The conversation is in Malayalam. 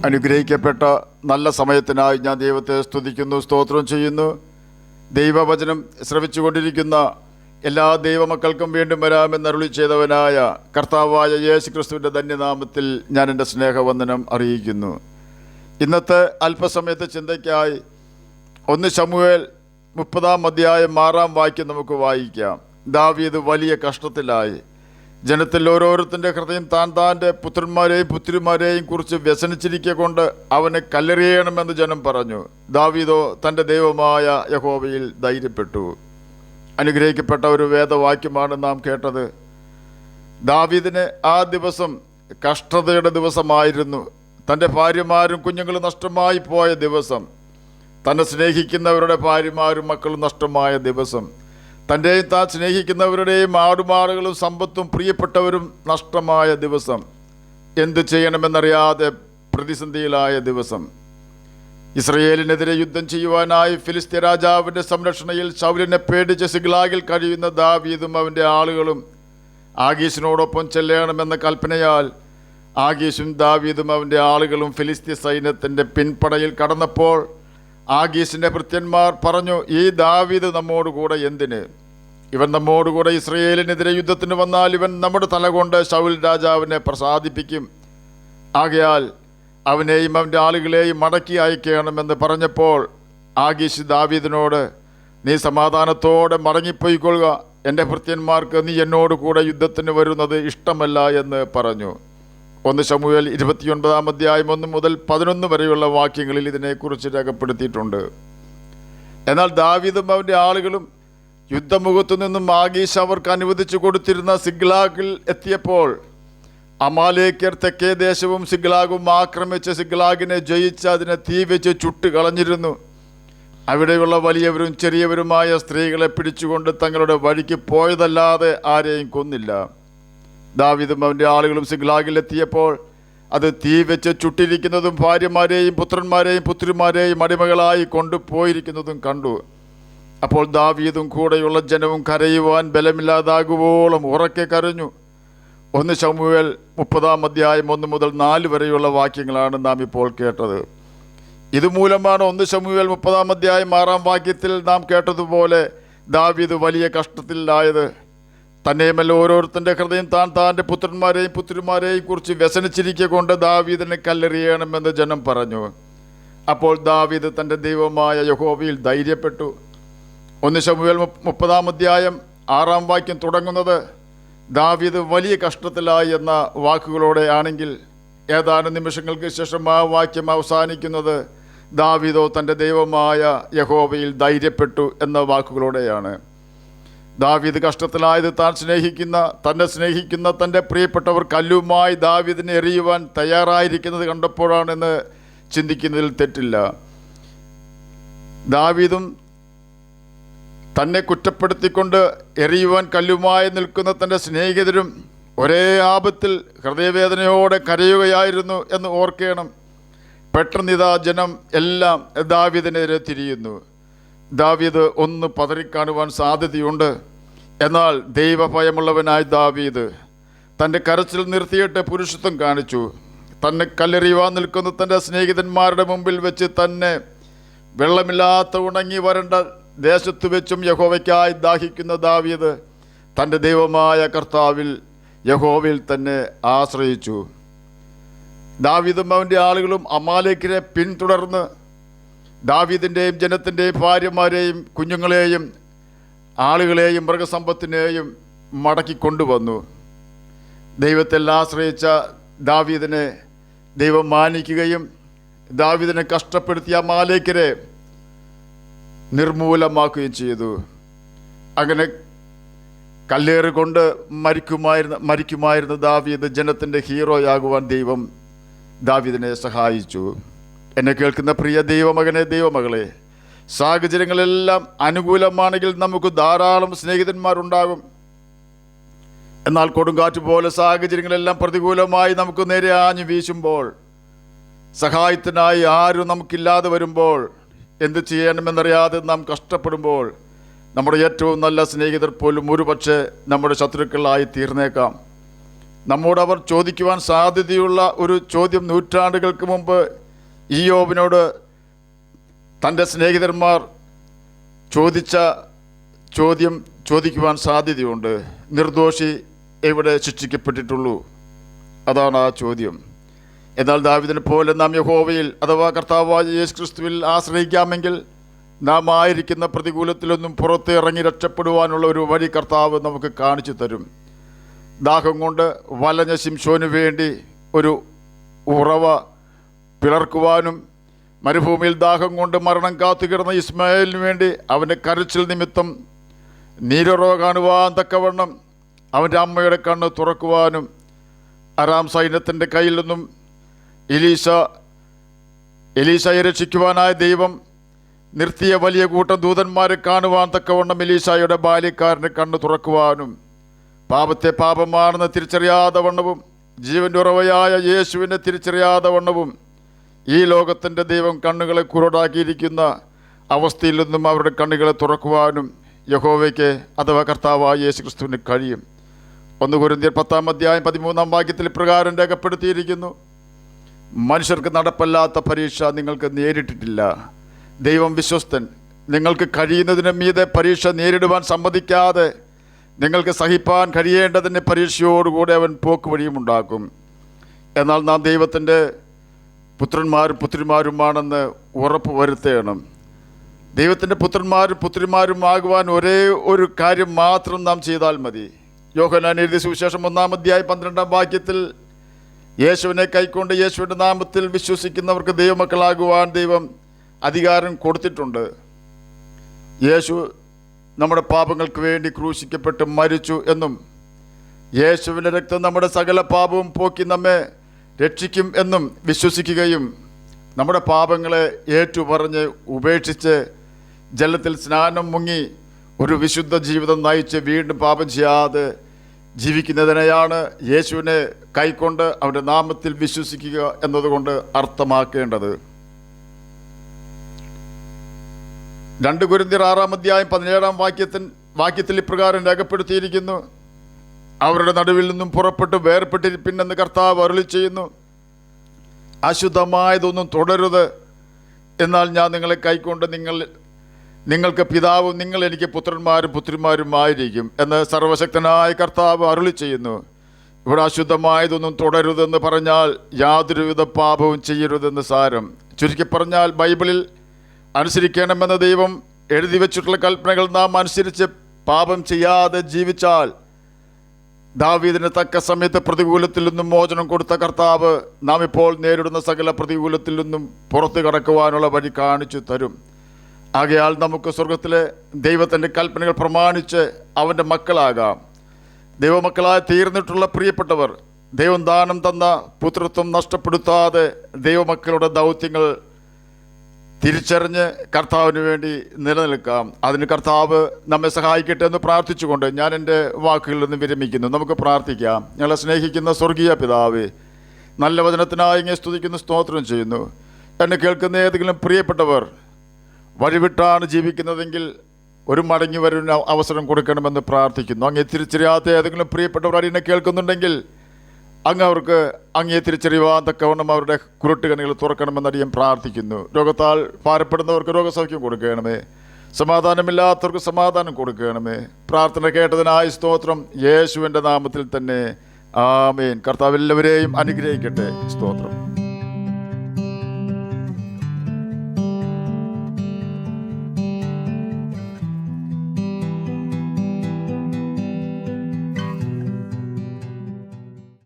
അനുഗ്രഹിക്കപ്പെട്ട നല്ല സമയത്തിനായി ഞാൻ ദൈവത്തെ സ്തുതിക്കുന്നു, സ്തോത്രം ചെയ്യുന്നു. ദൈവവചനം ശ്രവിച്ചുകൊണ്ടിരിക്കുന്ന എല്ലാ ദൈവമക്കൾക്കും വീണ്ടും വരാമെന്നരുളി ചെയ്തവനായ കർത്താവായ യേശു ക്രിസ്തുവിൻ്റെ ധന്യനാമത്തിൽ ഞാൻ എൻ്റെ സ്നേഹവന്ദനം അറിയിക്കുന്നു. ഇന്നത്തെ അല്പസമയത്തെ ചിന്തയ്ക്കായി 1 ശമൂവേൽ 30-ാം അധ്യായം 6-ാം വാക്യം നമുക്ക് വായിക്കാം. ദാവീദ് വലിയ കഷ്ടത്തിലായി. ജനത്തിൽ ഓരോരുത്തൻ്റെ ഹൃദയം താൻ്റെ പുത്രന്മാരെയും പുത്രിമാരെയും കുറിച്ച് വ്യസനിച്ചിരിക്കൊണ്ട് അവനെ കല്ലെറിയണമെന്ന് ജനം പറഞ്ഞു. ദാവീദോ തൻ്റെ ദൈവമായ യഹോവയിൽ ധൈര്യപ്പെട്ടു. അനുഗ്രഹിക്കപ്പെട്ട ഒരു വേദവാക്യമാണ് നാം കേട്ടത്. ദാവീദിന് ആ ദിവസം കഷ്ടതയുടെ ദിവസമായിരുന്നു. തൻ്റെ ഭാര്യമാരും കുഞ്ഞുങ്ങളും നഷ്ടമായി പോയ ദിവസം, തന്നെ സ്നേഹിക്കുന്നവരുടെ ഭാര്യമാരും മക്കളും നഷ്ടമായ ദിവസം, തൻ്റെയും താൻ സ്നേഹിക്കുന്നവരുടെയും ആടുമാടുകളും സമ്പത്തും പ്രിയപ്പെട്ടവരും നഷ്ടമായ ദിവസം, എന്തു ചെയ്യണമെന്നറിയാതെ പ്രതിസന്ധിയിലായ ദിവസം, ഇസ്രയേലിനെതിരെ യുദ്ധം ചെയ്യുവാനായി ഫിലിസ്ത്യ രാജാവിൻ്റെ സംരക്ഷണയിൽ ശൗലിനെ പേടിച്ച് സിഗ്ലാഗിൽ കഴിയുന്ന ദാവീദും അവൻ്റെ ആളുകളും ആഗീശിനോടൊപ്പം ചെല്ലണമെന്ന കൽപ്പനയാൽ ആഗീശും ദാവീദും അവൻ്റെ ആളുകളും ഫിലിസ്ത്യ സൈന്യത്തിൻ്റെ പിൻപടയിൽ കടന്നപ്പോൾ ആഗീശിൻ്റെ ഭൃത്യന്മാർ പറഞ്ഞു, ഈ ദാവീദ് നമ്മോടുകൂടെ എന്തിന്? ഇവൻ നമ്മോടുകൂടെ ഇസ്രയേലിനെതിരെ യുദ്ധത്തിന് വന്നാൽ ഇവൻ നമ്മുടെ തല കൊണ്ട് ശൗൽ രാജാവിനെ പ്രസാദിപ്പിക്കും. ആകയാൽ അവനെയും അവൻ്റെ ആളുകളെയും മടക്കി അയക്കണമെന്ന് പറഞ്ഞപ്പോൾ ആഗീശ് ദാവീദിനോട്, നീ സമാധാനത്തോടെ മടങ്ങിപ്പോയിക്കൊള്ളുക, എൻ്റെ ഭൃത്യന്മാർക്ക് നീ എന്നോട് കൂടെ യുദ്ധത്തിന് വരുന്നത് ഇഷ്ടമല്ല എന്ന് പറഞ്ഞു. 1 ശമൂവേൽ 29-ാം അധ്യായം 1 മുതൽ 11 വരെയുള്ള വാക്യങ്ങളിൽ ഇതിനെക്കുറിച്ച് രേഖപ്പെടുത്തിയിട്ടുണ്ട്. എന്നാൽ ദാവീദും അവൻ്റെ ആളുകളും യുദ്ധമുഖത്തു നിന്നും ആഗീശ് അവർക്ക് അനുവദിച്ചു കൊടുത്തിരുന്ന സിഗ്ലാഗിൽ എത്തിയപ്പോൾ അമാലേക്യർ തെക്കേ ദേശവും സിഗ്ലാഗും ആക്രമിച്ച് സിഗ്ലാഗിനെ ജയിച്ച് അതിനെ തീ വെച്ച് ചുട്ട് കളഞ്ഞിരുന്നു. അവിടെയുള്ള വലിയവരും ചെറിയവരുമായ സ്ത്രീകളെ പിടിച്ചുകൊണ്ട് തങ്ങളുടെ വഴിക്ക് പോയതല്ലാതെ ആരെയും കൊന്നില്ല. ദാവീദും അവൻ്റെ ആളുകളും സിഗ്ലാഗിലെത്തിയപ്പോൾ അത് തീ വെച്ച് ചുട്ടിരിക്കുന്നതും ഭാര്യമാരെയും പുത്രന്മാരെയും പുത്രിമാരെയും അടിമകളായി കൊണ്ടുപോയിരിക്കുന്നതും കണ്ടു. അപ്പോൾ ദാവീദും കൂടെയുള്ള ജനവും കരയുവാൻ ബലമില്ലാതാകുവോളം ഉറക്കെ കരഞ്ഞു. 1 ശമൂവേൽ 30-ാം അധ്യായം 1 മുതൽ 4 വരെയുള്ള വാക്യങ്ങളാണ് നാം ഇപ്പോൾ കേട്ടത്. ഇതുമൂലമാണ് 1 ശമൂവേൽ 30-ാം അധ്യായം 6-ാം വാക്യത്തിൽ നാം കേട്ടതുപോലെ ദാവീദ് വലിയ കഷ്ടത്തിലായത്. തന്നെയുമല്ല ഓരോരുത്തൻ്റെ ഹൃദയം താൻ്റെ പുത്രന്മാരെയും പുത്രിമാരെയും കുറിച്ച് വ്യസനിച്ചിരിക്കൊണ്ട് ദാവീദിനെ കല്ലെറിയണമെന്ന് ജനം പറഞ്ഞു. അപ്പോൾ ദാവീദ് തൻ്റെ ദൈവമായ യഹോവയിൽ ധൈര്യപ്പെട്ടു. 1 ശമൂവേൽ 30-ാം അധ്യായം 6-ാം വാക്യം തുടങ്ങുന്നത് ദാവീദ് വലിയ കഷ്ടത്തിലായി എന്ന വാക്കുകളോടെ ആണെങ്കിൽ ഏതാനും നിമിഷങ്ങൾക്ക് ശേഷം ആ വാക്യം അവസാനിക്കുന്നത് ദാവീദോ തൻ്റെ ദൈവമായ യഹോവയിൽ ധൈര്യപ്പെട്ടു എന്ന വാക്കുകളോടെയാണ്. ദാവീദ് കഷ്ടത്തിലായത് തന്നെ സ്നേഹിക്കുന്ന തൻ്റെ പ്രിയപ്പെട്ടവർ കല്ലുമായി ദാവീദിനെ എറിയുവാൻ തയ്യാറായിരിക്കുന്നത് കണ്ടപ്പോഴാണെന്ന് ചിന്തിക്കുന്നതിൽ തെറ്റില്ല. ദാവീദും തന്നെ കുറ്റപ്പെടുത്തിക്കൊണ്ട് എറിയുവാൻ കല്ലുമായി നിൽക്കുന്ന തൻ്റെ സ്നേഹിതരും ഒരേ ആപത്തിൽ ഹൃദയവേദനയോടെ കരയുകയായിരുന്നു എന്ന് ഓർക്കണം. പെട്ടെന്നിതാ ജനം എല്ലാം ദാവീദിനെതിരെ തിരിയുന്നു. ദാവീദ് ഒന്ന് പതറിക്കാണുവാൻ സാധ്യതയുണ്ട്. എന്നാൽ ദൈവഭയമുള്ളവനായ ദാവീദ് തൻ്റെ കരച്ചിൽ നിർത്തിയിട്ട് പുരുഷത്വം കാണിച്ചു. തന്നെ കല്ലെറിയുവാൻ നിൽക്കുന്ന തൻ്റെ സ്നേഹിതന്മാരുടെ മുമ്പിൽ വെച്ച് തന്നെ വെള്ളമില്ലാത്ത ഉണങ്ങി വരണ്ട ദേശത്തു വെച്ചും യഹോവയ്ക്കായി ദാഹിക്കുന്ന ദാവീദ് തൻ്റെ ദൈവമായ കർത്താവിൽ യഹോവയിൽ തന്നെ ആശ്രയിച്ചു. ദാവീദും അവൻ്റെ ആളുകളും അമാലേക്കിനെ പിന്തുടർന്ന് ദാവീദിൻ്റെയും ജനത്തിൻ്റെയും ഭാര്യമാരെയും കുഞ്ഞുങ്ങളെയും ആളുകളെയും മൃഗസമ്പത്തിനെയും മടക്കിക്കൊണ്ടുവന്നു. ദൈവത്തിൽ ആശ്രയിച്ച ദാവീദിനെ ദൈവം മാനിക്കുകയും ദാവീദിനെ കഷ്ടപ്പെടുത്തിയ അമാലേക്കരെ നിർമൂലമാക്കുകയും ചെയ്തു. അങ്ങനെ കല്ലേറുകൊണ്ട് മരിക്കുമായിരുന്ന ദാവീദ് ജനത്തിൻ്റെ ഹീറോയാകുവാൻ ദൈവം ദാവീദിനെ സഹായിച്ചു. എന്നെ കേൾക്കുന്ന പ്രിയ ദൈവമകനെ, ദൈവമകളെ, സാഹചര്യങ്ങളെല്ലാം അനുകൂലമാണെങ്കിൽ നമുക്ക് ധാരാളം സ്നേഹിതന്മാരുണ്ടാകും. എന്നാൽ കൊടുങ്കാറ്റ് പോലെ സാഹചര്യങ്ങളെല്ലാം പ്രതികൂലമായി നമുക്ക് നേരെ ആഞ്ഞു വീശുമ്പോൾ, സഹായത്തിനായി ആരും നമുക്കില്ലാതെ വരുമ്പോൾ, എന്ത് ചെയ്യണമെന്നറിയാതെ നാം കഷ്ടപ്പെടുമ്പോൾ, നമ്മുടെ ഏറ്റവും നല്ല സ്നേഹിതർ പോലും ഒരുപക്ഷെ നമ്മുടെ ശത്രുക്കളായി തീർന്നേക്കാം. നമ്മോട് അവർ ചോദിക്കുവാൻ സാധ്യതയുള്ള ഒരു ചോദ്യം നൂറ്റാണ്ടുകൾക്ക് മുമ്പ് ഇയ്യോബിനോട് തൻ്റെ സ്നേഹിതന്മാർ ചോദിച്ച ചോദ്യം ചോദിക്കുവാൻ സാധ്യതയുണ്ട്. നിർദോഷി എവിടെ ശിക്ഷിക്കപ്പെട്ടിട്ടുള്ളൂ? അതാണ് ആ ചോദ്യം. എന്നാൽ ദാവീദിനെ പോലെ നാം യഹോവയിൽ അഥവാ കർത്താവായ യേശു ക്രിസ്തുവിൽ ആശ്രയിക്കാമെങ്കിൽ നാം ആയിരിക്കുന്ന പ്രതികൂലത്തിലൊന്നും പുറത്ത് ഇറങ്ങി രക്ഷപ്പെടുവാനുള്ള ഒരു വഴി കർത്താവ് നമുക്ക് കാണിച്ചു തരും. ദാഹം കൊണ്ട് വലഞ്ഞ ശിംശോന് വേണ്ടി ഒരു ഉറവ പിളർക്കുവാനും മരുഭൂമിയിൽ ദാഹം കൊണ്ട് മരണം കാത്തുകിടന്ന ഇസ്മായേലിന് വേണ്ടി അവൻ്റെ കരച്ചിൽ നിമിത്തം നീരുറവ കാണുവാൻ തക്കവണ്ണം അവൻ്റെ അമ്മയുടെ കണ്ണ് തുറക്കുവാനും അരാം സൈന്യത്തിൻ്റെ കയ്യിൽ നിന്നും എലീശയെ രക്ഷിക്കുവാനായ ദൈവം നിർത്തിയ വലിയ കൂട്ടം ദൂതന്മാരെ കാണുവാൻ തക്കവണ്ണം എലീശായുടെ ബാല്യക്കാരൻ്റെ കണ്ണ് തുറക്കുവാനും പാപത്തെ പാപമാണെന്ന് തിരിച്ചറിയാതെ വണ്ണവും ജീവൻ്റെ ഉറവയായ യേശുവിനെ തിരിച്ചറിയാതെ വണ്ണവും ഈ ലോകത്തിൻ്റെ ദൈവം കണ്ണുകളെ കുരുടാക്കിയിരിക്കുന്ന അവസ്ഥയിൽ നിന്നും അവരുടെ കണ്ണുകളെ തുറക്കുവാനും യഹോവയ്ക്ക് അഥവാ കർത്താവായ യേശു ക്രിസ്തുവിന് കഴിയും. 1 കൊരിന്ത്യർ 10-13 ഇപ്രകാരം രേഖപ്പെടുത്തിയിരിക്കുന്നു: മനുഷ്യർക്ക് നടപ്പല്ലാത്ത പരീക്ഷ നിങ്ങൾക്ക് നേരിട്ടിട്ടില്ല. ദൈവം വിശ്വസ്തൻ. നിങ്ങൾക്ക് കഴിയുന്നതിന് മീതെ പരീക്ഷ നേരിടുവാൻ സമ്മതിക്കാതെ നിങ്ങൾക്ക് സഹിപ്പാൻ കഴിയേണ്ടതിന് പരീക്ഷയോടുകൂടെ അവൻ പോക്കുവഴിയുമുണ്ടാക്കും. എന്നാൽ നാം ദൈവത്തിൻ്റെ പുത്രന്മാരും പുത്രിമാരുമാണെന്ന് ഉറപ്പ് വരുത്തേണം. ദൈവത്തിൻ്റെ പുത്രന്മാരും പുത്രിമാരുമാകുവാൻ ഒരേ ഒരു കാര്യം മാത്രം നാം ചെയ്താൽ മതി. യോഹന്നാൻ എഴുതിയ സുവിശേഷം 1-12 യേശുവിനെ കൈക്കൊണ്ട് യേശുവിൻ്റെ നാമത്തിൽ വിശ്വസിക്കുന്നവർക്ക് ദൈവമക്കളാകുവാൻ ദൈവം അധികാരം കൊടുത്തിട്ടുണ്ട്. യേശു നമ്മുടെ പാപങ്ങൾക്ക് വേണ്ടി ക്രൂശിക്കപ്പെട്ട് മരിച്ചു എന്നും യേശുവിൻ്റെ രക്തം നമ്മുടെ സകല പാപവും പോക്കി നമ്മെ രക്ഷിക്കും എന്നും വിശ്വസിക്കുകയും നമ്മുടെ പാപങ്ങളെ ഏറ്റുപറഞ്ഞ് ഉപേക്ഷിച്ച് ജലത്തിൽ സ്നാനം മുങ്ങി ഒരു വിശുദ്ധ ജീവിതം നയിച്ച് വീണ്ടും പാപം ചെയ്യാതെ ജീവിക്കുന്നതിനെയാണ് യേശുവിനെ കൈക്കൊണ്ട് അവൻ്റെ നാമത്തിൽ വിശ്വസിക്കുക എന്നതുകൊണ്ട് അർത്ഥമാക്കേണ്ടത്. 2 കൊരിന്ത്യർ 6-17 ഇപ്രകാരം രേഖപ്പെടുത്തിയിരിക്കുന്നു: അവരുടെ നടുവിൽ നിന്നും പുറപ്പെട്ട് വേർപ്പെട്ടിരിപ്പിനെന്ന് കർത്താവ് അരുളി ചെയ്യുന്നു. അശുദ്ധമായതൊന്നും തുടരുത്. എന്നാൽ ഞാൻ നിങ്ങളെ കൈക്കൊണ്ട് നിങ്ങൾക്ക് പിതാവും നിങ്ങൾ എനിക്ക് പുത്രന്മാരും പുത്രിമാരുമായിരിക്കും എന്ന് സർവശക്തനായ കർത്താവ് അരുളി ചെയ്യുന്നു. ഇവിടെ അശുദ്ധമായതൊന്നും തുടരുതെന്ന് പറഞ്ഞാൽ യാതൊരുവിധ പാപവും ചെയ്യരുതെന്ന് സാരം. ചുരുക്കി പറഞ്ഞാൽ ബൈബിളിൽ അനുസരിക്കണമെന്ന ദൈവം എഴുതി വച്ചിട്ടുള്ള കൽപ്പനകൾ നാം അനുസരിച്ച് പാപം ചെയ്യാതെ ജീവിച്ചാൽ ദാവീദിന് തക്ക സമയത്ത് പ്രതികൂലത്തിൽ നിന്നും മോചനം കൊടുത്ത കർത്താവ് നാം ഇപ്പോൾ നേരിടുന്ന സകല പ്രതികൂലത്തിൽ നിന്നും പുറത്തു കടക്കുവാനുള്ള വഴി കാണിച്ചു തരും. ആകയാൽ നമുക്ക് സ്വർഗത്തിലെ ദൈവത്തിൻ്റെ കൽപ്പനകൾ പ്രമാണിച്ച് അവൻ്റെ മക്കളാകാം. ദൈവമക്കളായി തീർന്നിട്ടുള്ള പ്രിയപ്പെട്ടവർ ദൈവം ദാനം തന്ന പുത്രത്വം നഷ്ടപ്പെടുത്താതെ ദൈവമക്കളുടെ ദൗത്യങ്ങൾ തിരിച്ചറിഞ്ഞ് കർത്താവിന് വേണ്ടി നിലനിൽക്കാം. അതിന് കർത്താവ് നമ്മെ സഹായിക്കട്ടെ എന്ന് പ്രാർത്ഥിച്ചുകൊണ്ട് ഞാൻ എൻ്റെ വാക്കുകളിൽ നിന്ന് വിരമിക്കുന്നു. നമുക്ക് പ്രാർത്ഥിക്കാം. ഞങ്ങളെ സ്നേഹിക്കുന്ന സ്വർഗീയ പിതാവേ, നല്ല വചനത്തിനായി ഇങ്ങനെ സ്തുതിക്കുന്നു, സ്തോത്രം ചെയ്യുന്നു. എന്നെ കേൾക്കുന്ന ഏതെങ്കിലും പ്രിയപ്പെട്ടവർ വഴിവിട്ടാണ് ജീവിക്കുന്നതെങ്കിൽ ഒരു മടങ്ങി വരുന്ന അവസരം കൊടുക്കണമെന്ന് പ്രാർത്ഥിക്കുന്നു. അങ്ങേ തിരിച്ചറിയാത്ത ഏതെങ്കിലും പ്രിയപ്പെട്ടവർ എന്നെ കേൾക്കുന്നുണ്ടെങ്കിൽ അങ്ങ് അവർക്ക് അങ്ങേ തിരിച്ചറിയുവാൻ തക്കവണ്ണം അവരുടെ കുരുട്ടുകണികൾ തുറക്കണമെന്നറിയാൻ പ്രാർത്ഥിക്കുന്നു. രോഗത്താൽ ഭാരപ്പെടുന്നവർക്ക് രോഗസൗഖ്യം കൊടുക്കണമേ. സമാധാനമില്ലാത്തവർക്ക് സമാധാനം കൊടുക്കണമേ. പ്രാർത്ഥന കേട്ടതിനായി സ്തോത്രം. യേശുവിൻ്റെ നാമത്തിൽ തന്നെ ആമേൻ. കർത്താവ് എല്ലാവരെയും അനുഗ്രഹിക്കട്ടെ. സ്തോത്രം.